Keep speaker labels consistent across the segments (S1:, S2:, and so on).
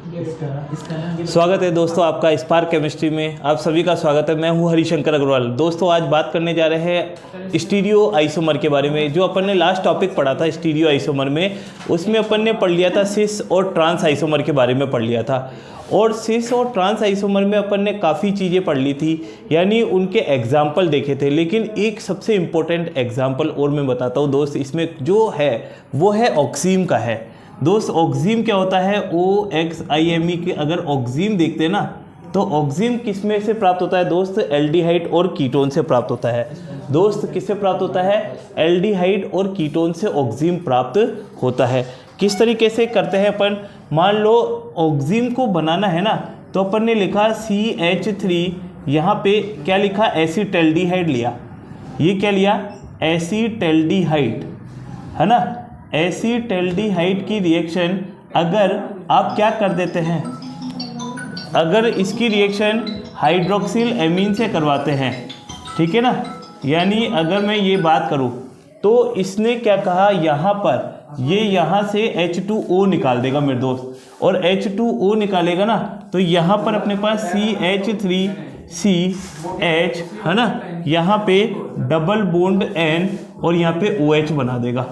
S1: स्वागत है दोस्तों आपका स्पार्क केमिस्ट्री में। आप सभी का स्वागत है। मैं हूं हरिशंकर अग्रवाल। दोस्तों आज बात करने जा रहे हैं स्टीरियो आइसोमर के बारे में। जो अपन ने लास्ट टॉपिक पढ़ा था स्टीरियो आइसोमर में, उसमें अपन ने पढ़ लिया था सिस और ट्रांस आइसोमर के बारे में पढ़ लिया था। और सिस और ट्रांस आइसोमर में अपन ने काफ़ी चीज़ें पढ़ ली थी, यानी उनके एग्जाम्पल देखे थे। लेकिन एक सबसे इम्पोर्टेंट एग्जाम्पल और मैं बताता हूँ दोस्त, इसमें जो है वो है ऑक्सीम का है। दोस्त ऑक्सीम क्या होता है? OXIME के अगर ऑक्सीम देखते हैं ना, तो ऑक्सीम किस में से प्राप्त होता है दोस्त? एल्डिहाइड और कीटोन से प्राप्त होता है। दोस्त किससे प्राप्त होता है? एल्डिहाइड और कीटोन से ऑक्सीम प्राप्त होता है। किस तरीके से करते हैं अपन? मान लो ऑक्सीम को बनाना है ना, तो अपन ने लिखा CH3, यहाँ पे क्या लिखा? एसिटल्डिहाइड लिया। ये क्या लिया? एसिटल्डिहाइड, है ना। एसिटल्डिहाइड की रिएक्शन अगर आप क्या कर देते हैं, अगर इसकी रिएक्शन हाइड्रोक्सिल एमीन से करवाते हैं, ठीक है ना। यानी अगर मैं ये बात करूँ तो इसने क्या कहा, यहाँ पर ये यहाँ से H2O निकाल देगा मेरे दोस्त, और H2O निकालेगा ना, तो यहाँ पर अपने पास CH3CH, है ना, यहाँ पे डबल बॉन्ड N और यहाँ पे OH बना देगा।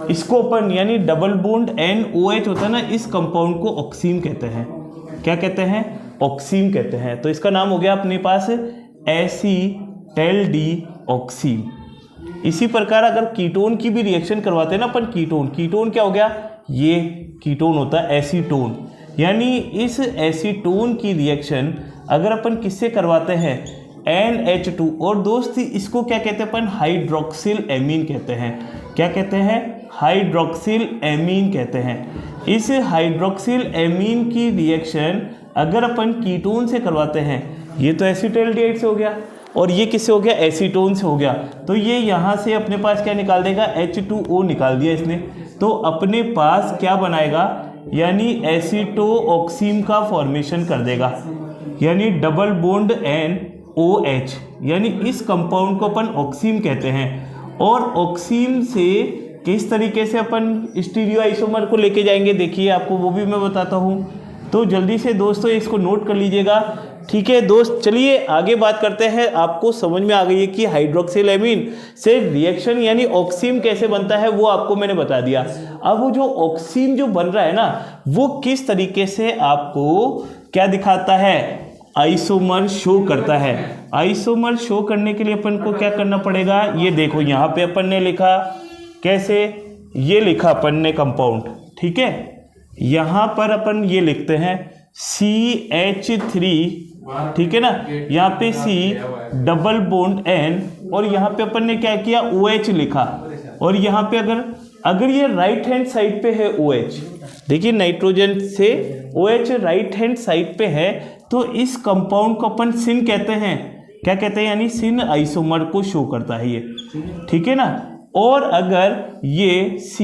S1: इसको अपन यानी डबल बॉन्ड NOH होता है ना, इस कंपाउंड को ऑक्सीम कहते हैं। क्या कहते हैं? ऑक्सीम कहते हैं। तो इसका नाम हो गया अपने पास एसिटल्डिऑक्सीम। इसी प्रकार अगर कीटोन की भी रिएक्शन करवाते हैं ना अपन, कीटोन क्या हो गया? ये कीटोन होता है एसीटोन। यानी इस एसीटोन की रिएक्शन अगर अपन किससे करवाते हैं? NH2। और दोस्त इसको क्या कहते हैं अपन? हाइड्रोक्सिल एमीन कहते हैं। क्या कहते हैं? हाइड्रोक्सिल एमीन कहते हैं। इस हाइड्रोक्सिल एमीन की रिएक्शन अगर अपन कीटोन से करवाते हैं, ये तो एसिटल्डिहाइड से हो गया और ये किससे हो गया? एसीटोन से हो गया। तो ये यहाँ से अपने पास क्या निकाल देगा? H2O निकाल दिया इसने। तो अपने पास क्या बनाएगा? यानी एसीटोऑक्सीम का फॉर्मेशन कर देगा, यानी डबल बॉन्ड NOH। यानी इस कंपाउंड को अपन ऑक्सीम कहते हैं। और ऑक्सीम से किस तरीके से अपन स्टीरियो आइसोमर को लेके जाएंगे, देखिए आपको वो भी मैं बताता हूँ। तो जल्दी से दोस्तों इसको नोट कर लीजिएगा, ठीक है दोस्त। चलिए आगे बात करते हैं। आपको समझ में आ गई है कि हाइड्रोक्सिल एमीन से रिएक्शन यानी ऑक्सीम कैसे बनता है, वो आपको मैंने बता दिया। अब वो जो ऑक्सीम जो बन रहा है ना, वो किस तरीके से आपको क्या दिखाता है? आइसोमर शो करता है। आइसोमर शो करने के लिए अपन को क्या करना पड़ेगा? ये देखो यहाँ पे अपन ने लिखा, कैसे? ये लिखा अपन ने कंपाउंड, ठीक है। यहाँ पर अपन ये लिखते हैं CH3, ठीक है ना। यहाँ पे C डबल बॉन्ड N और यहाँ पे अपन ने क्या किया? OH लिखा। और यहाँ पे अगर ये राइट हैंड साइड पे है OH, देखिए नाइट्रोजन से OH राइट हैंड साइड पे है, तो इस कंपाउंड को अपन सिन कहते हैं। क्या कहते हैं? यानी सिन आइसोमर को शो करता है ये, ठीक है ना। और अगर ये C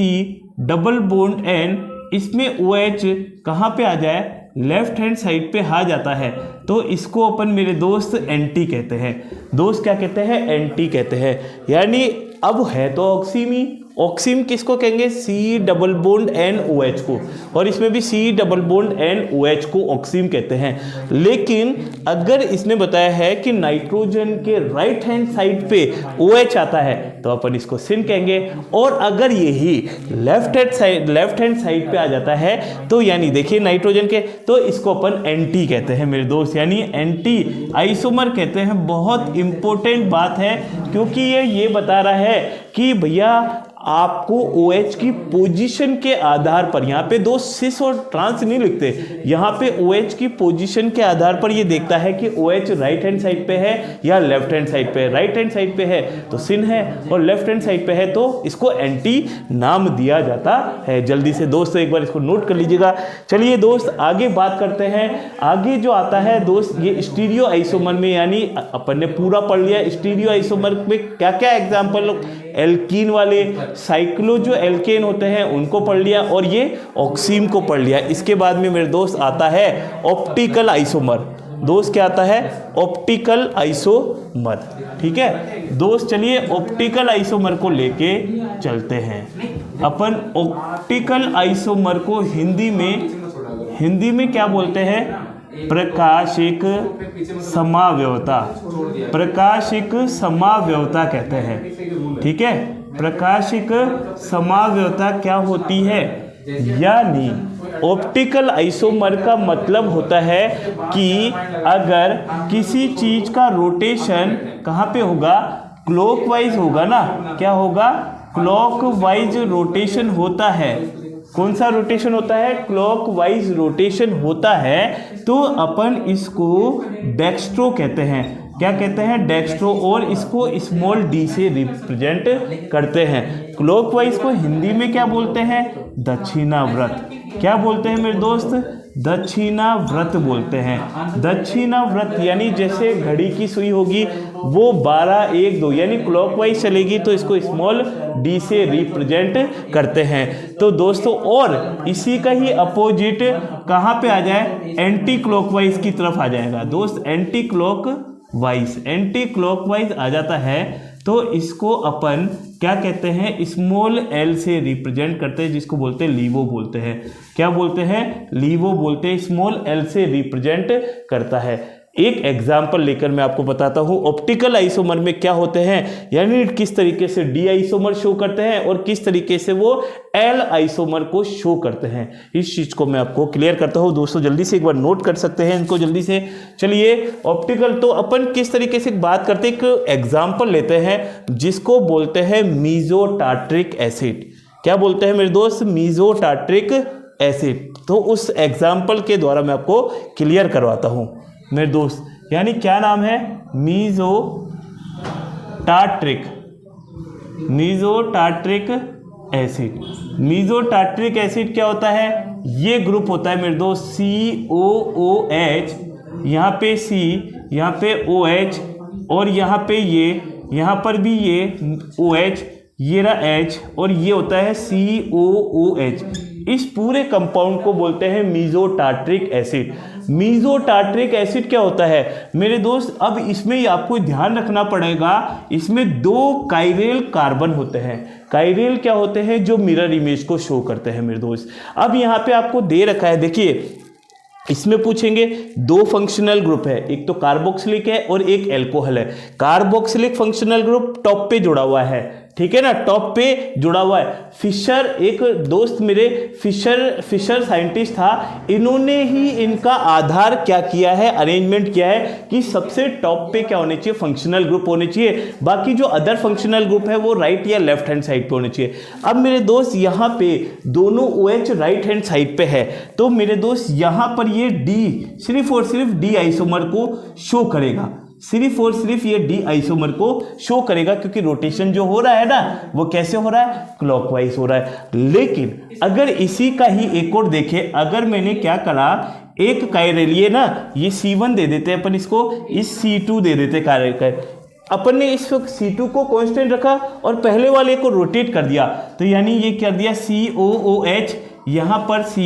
S1: डबल बॉन्ड N, इसमें OH कहाँ पे आ जाए? लेफ्ट हैंड साइड पे आ जाता है, तो इसको अपन मेरे दोस्त एंटी कहते हैं। दोस्त क्या कहते हैं? एंटी कहते हैं। यानी अब है तो ऑक्सीम ही। ऑक्सीम किसको कहेंगे? C डबल बॉन्ड NOH को, और इसमें भी C डबल बॉन्ड NOH को ऑक्सीम कहते हैं। लेकिन अगर इसने बताया है कि नाइट्रोजन के राइट हैंड साइड पे OH आता है, तो अपन इसको सिन कहेंगे। और अगर यही लेफ्ट हैंड साइड पे आ जाता है, तो यानी देखिए नाइट्रोजन के, तो इसको अपन एंटी कहते हैं मेरे दोस्त, यानी एंटी आइसोमर कहते हैं। बहुत इंपॉर्टेंट बात है, क्योंकि ये बता रहा है कि भैया आपको OH की पोजीशन के आधार पर, यहाँ पे दो सिस और ट्रांस नहीं लिखते, यहाँ पे OH की पोजीशन के आधार पर ये देखता है कि OH राइट हैंड साइड पे है या लेफ्ट हैंड साइड पे है। राइट हैंड साइड पे है तो सिन है, और लेफ्ट हैंड साइड पे है तो इसको एंटी नाम दिया जाता है। जल्दी से दोस्तों एक बार इसको नोट कर लीजिएगा। चलिए दोस्त आगे बात करते हैं। आगे जो आता है दोस्त, ये स्टीरियो आइसोमर में, यानी अपन ने पूरा पढ़ लिया स्टीरियो आइसोमर में क्या क्या एग्जाम्पल, एल्कीन वाले, साइक्लो जो एल्केन होते हैं उनको पढ़ लिया, और ये ऑक्सीम को पढ़ लिया। इसके बाद में मेरे दोस्त आता है ऑप्टिकल आइसोमर। दोस्त क्या आता है? ऑप्टिकल आइसोमर, ठीक है दोस्त। चलिए ऑप्टिकल आइसोमर को लेके चलते हैं अपन। ऑप्टिकल आइसोमर को हिंदी में क्या बोलते हैं? प्रकाशिक समावयवता, प्रकाशिक समावयवता कहते हैं। ठीक है, प्रकाशिक समावयवता क्या होती है? यानी ऑप्टिकल आइसोमर का मतलब होता है कि अगर किसी चीज का रोटेशन कहाँ पे होगा? क्लॉकवाइज होगा ना। क्या होगा? क्लॉकवाइज रोटेशन होता है। कौन सा रोटेशन होता है? क्लॉकवाइज रोटेशन होता है, तो अपन इसको डेक्स्ट्रो कहते हैं। क्या कहते हैं? डेक्स्ट्रो। और इसको स्मॉल डी से रिप्रेजेंट करते हैं। क्लॉकवाइज को हिंदी में क्या बोलते हैं? दक्षिणाव्रत। क्या बोलते हैं मेरे दोस्त? दक्षिणाव्रत बोलते हैं। दक्षिणाव्रत यानी जैसे घड़ी की सुई होगी वो 12, 1, 2 यानी क्लॉकवाइज चलेगी, तो इसको स्मॉल डी से रिप्रेजेंट करते हैं। तो दोस्तों, और इसी का ही अपोजिट कहाँ पे आ जाए? एंटी क्लॉकवाइज की तरफ आ जाएगा दोस्त। एंटी क्लॉकवाइज आ जाता है, तो इसको अपन क्या कहते हैं? स्मॉल एल से रिप्रेजेंट करते हैं, जिसको बोलते हैं लीवो बोलते हैं। क्या बोलते हैं? लीवो बोलते हैं। स्मॉल एल से रिप्रेजेंट करता है। एक एग्जाम्पल लेकर मैं आपको बताता हूँ ऑप्टिकल आइसोमर में क्या होते हैं, यानी किस तरीके से डी आइसोमर शो करते हैं और किस तरीके से वो एल आइसोमर को शो करते हैं। इस चीज को मैं आपको क्लियर करता हूँ दोस्तों। जल्दी से एक बार नोट कर सकते हैं इनको जल्दी से। चलिए, ऑप्टिकल तो अपन किस तरीके से बात करते हैं, एक एग्जाम्पल लेते हैं जिसको बोलते हैं मीसोटार्ट्रिक एसिड। क्या बोलते हैं मेरे दोस्त? मीसोटार्ट्रिक एसिड। तो उस एग्जाम्पल के द्वारा मैं आपको क्लियर करवाता हूँ मेरे दोस्त। यानी क्या नाम है? मीसोटार्ट्रिक एसिड। मीसोटार्ट्रिक एसिड क्या होता है? ये ग्रुप होता है मेरे दोस्त COOH, यहाँ पे C, यहाँ पे OH और यहाँ पे ये, यहाँ पर भी ये OH, ये रहा H और ये होता है COOH। इस पूरे कंपाउंड को बोलते हैं मीसोटार्ट्रिक एसिड। मीसोटार्ट्रिक एसिड क्या होता है मेरे दोस्त? अब इसमें आपको ध्यान रखना पड़ेगा, इसमें 2 काइरेल कार्बन होते हैं। काइरेल क्या होते हैं? जो मिरर इमेज को शो करते हैं मेरे दोस्त। अब यहाँ पे आपको दे रखा है, देखिए इसमें पूछेंगे 2 फंक्शनल ग्रुप है, एक तो कार्बोक्सिलिक है और एक एल्कोहल है। कार्बोक्सिलिक फंक्शनल ग्रुप टॉप पे जुड़ा हुआ है, ठीक है ना, टॉप पे जुड़ा हुआ है। फिशर, एक दोस्त मेरे फिशर साइंटिस्ट था, इन्होंने ही इनका आधार क्या किया है, अरेंजमेंट किया है कि सबसे टॉप पे क्या होने चाहिए? फंक्शनल ग्रुप होने चाहिए। बाकी जो अदर फंक्शनल ग्रुप है वो राइट या लेफ्ट हैंड साइड पे होने चाहिए। अब मेरे दोस्त यहाँ पे दोनों OH राइट हैंड साइड पे है, तो मेरे दोस्त यहाँ पर ये D सिर्फ और सिर्फ D आइसोमर को शो करेगा। सिर्फ और सिर्फ ये डी आइसोमर को शो करेगा, क्योंकि रोटेशन जो हो रहा है ना वो कैसे हो रहा है? क्लॉकवाइज हो रहा है। लेकिन अगर इसी का ही एक और देखें, अगर मैंने क्या करा, एक काइरेल ये ना, ये C1 दे देते हैं अपन, इसको इस C2 दे देते काइरेल। अपन ने इस C2 को कांस्टेंट रखा और पहले वाले को रोटेट कर दिया, तो यानी ये कर दिया COOH, यहाँ पर C,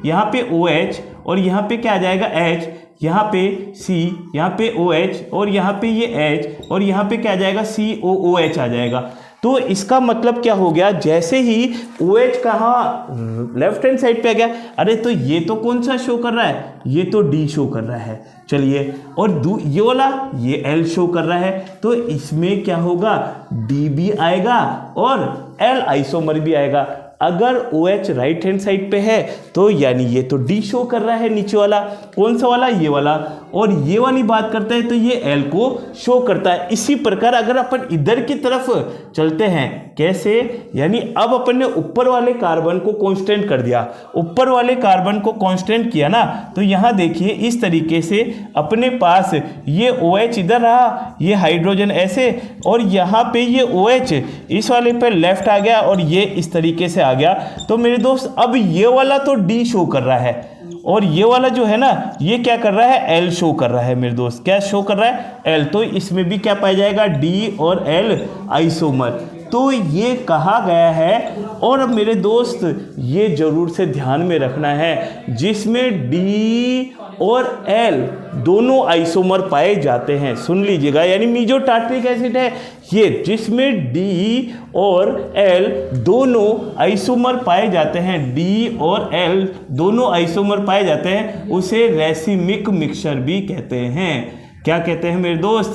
S1: यहाँ पे OH और यहाँ पे क्या आ जाएगा? H, यहाँ पे C, यहाँ पे OH और यहाँ पे ये H और यहाँ पे क्या आ जाएगा? COOH आ जाएगा। तो इसका मतलब क्या हो गया? जैसे ही OH कहाँ लेफ्ट हैंड साइड पे आ गया, अरे तो ये तो कौन सा शो कर रहा है? ये तो D शो कर रहा है। चलिए, और ये वाला ये L शो कर रहा है, तो इसमें क्या होगा? D भी आएगा और L आइसोमर भी आएगा। अगर OH राइट हैंड साइड पे है तो यानी ये तो D शो कर रहा है, नीचे वाला कौन सा वाला? ये वाला। और ये वाली बात करते हैं तो ये L को शो करता है। इसी प्रकार अगर अपन इधर की तरफ चलते हैं, कैसे? यानी अब अपन ने ऊपर वाले कार्बन को कांस्टेंट कर दिया, ऊपर वाले कार्बन को कांस्टेंट किया ना, तो यहाँ देखिए इस तरीके से अपने पास ये OH इधर रहा, ये हाइड्रोजन ऐसे, और यहाँ पे ये OH इस वाले पे लेफ्ट आ गया और ये इस तरीके से आ गया। तो मेरे दोस्त अब ये वाला तो D शो कर रहा है और ये वाला जो है ना ये क्या कर रहा है? L शो कर रहा है मेरे दोस्त। क्या शो कर रहा है? L। तो इसमें भी क्या पाया जाएगा? D और L आइसोमर। तो ये कहा गया है। और अब मेरे दोस्त ये जरूर से ध्यान में रखना है, जिसमें डी और एल दोनों आइसोमर पाए जाते हैं। सुन लीजिएगा, यानी मीजो टार्ट्रिक एसिड है ये, जिसमें डी और एल दोनों आइसोमर पाए जाते हैं, डी और एल दोनों आइसोमर पाए जाते हैं, उसे रेसिमिक मिक्सचर भी कहते हैं। क्या कहते हैं मेरे दोस्त?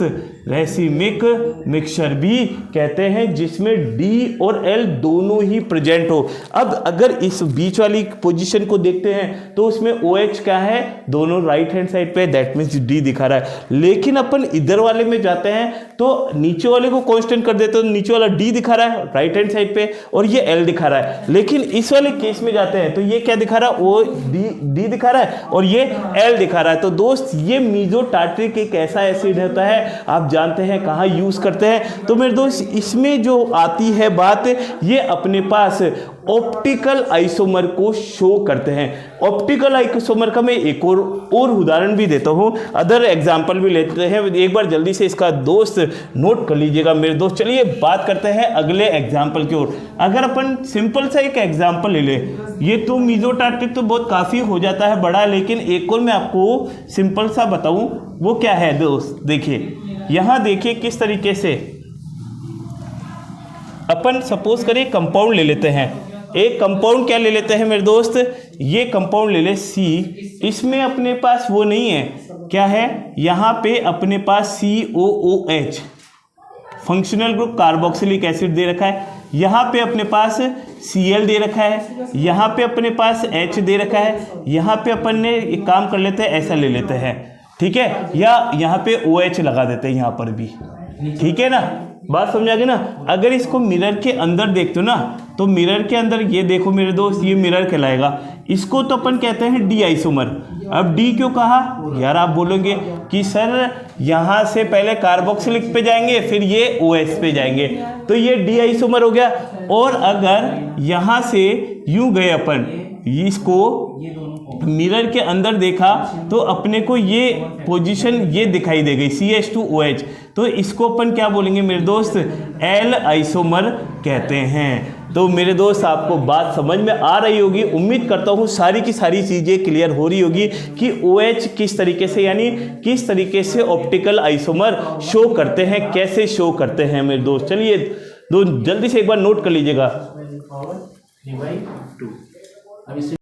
S1: रेसिमिक मिक्सचर भी कहते हैं, जिसमें डी और एल दोनों ही प्रेजेंट हो। अब अगर इस बीच वाली पोजीशन को देखते हैं तो उसमें OH क्या है? दोनों राइट हैंड साइड पे, दैट मीन्स डी दिखा रहा है। लेकिन अपन इधर वाले में जाते हैं तो नीचे वाले को कांस्टेंट कर देते हैं, तो नीचे वाला डी दिखा रहा है राइट हैंड साइड पे और ये एल दिखा रहा है। लेकिन इस वाले केस में जाते हैं तो ये क्या दिखा रहा है? ओ डी दिखा रहा है और ये एल दिखा रहा है। तो दोस्त ये मीजो टार्ट्रिक एक ऐसा एसिड होता है, आप जानते हैं कहाँ यूज करते हैं। तो मेरे दोस्त इसमें जो आती है बात, ये अपने पास ऑप्टिकल आइसोमर को शो करते हैं। ऑप्टिकल आइसोमर का मैं एक और उदाहरण भी देता हूँ, अदर एग्जाम्पल भी लेते हैं। एक बार जल्दी से इसका दोस्त नोट कर लीजिएगा मेरे दोस्त। चलिए बात करते हैं अगले एग्जाम्पल की ओर। अगर अपन सिंपल सा एक एग्जाम्पल ले ले, ये तो मीजो टार्ट्रिक तो बहुत काफ़ी हो जाता है बड़ा, लेकिन एक और मैं आपको सिंपल सा बताऊँ, वो क्या है दोस्त? देखिए यहाँ देखिए किस तरीके से अपन सपोज करें कंपाउंड ले लेते हैं। एक कंपाउंड क्या ले लेते हैं मेरे दोस्त? ये कंपाउंड ले ले C। इसमें अपने पास वो नहीं है, क्या है? यहाँ पे अपने पास COOH functional group carboxylic acid दे रखा है। यहाँ पे अपने पास Cl दे रखा है, यहाँ पे अपने पास H दे रखा है। यहाँ पे अपन ने एक काम कर लेते हैं, ऐसा ले लेते हैं, ठीक है, या यहाँ पे OH लगा देते हैं यहाँ पर भी, ठीक है ना? बात समझा गया ना? अगर इसको मिरर के अंदर देखते हो ना, तो मिरर के अंदर ये देखो मेरे दोस्त, ये मिरर कहलाएगा। इसको तो अपन कहते हैं डी आइसोमर। अब डी क्यों कहा यार? आप बोलोगे कि सर यहाँ से पहले कार्बोक्सिलिक पे जाएंगे, फिर ये OH पे जाएंगे, तो ये डी आइसोमर हो गया। और अगर यहाँ से यूं गए अपन, इसको मिरर के अंदर देखा तो अपने को ये पोजीशन ये दिखाई दे गई CH2OH, तो इसको अपन क्या बोलेंगे मेरे दोस्त? एल आइसोमर कहते हैं। तो मेरे दोस्त आपको बात समझ में आ रही होगी, उम्मीद करता हूँ सारी की सारी चीज़ें क्लियर हो रही होगी कि OH किस तरीके से, यानी किस तरीके से ऑप्टिकल आइसोमर शो करते हैं, कैसे शो करते हैं मेरे दोस्त। चलिए दो जल्दी से एक बार नोट कर लीजिएगा।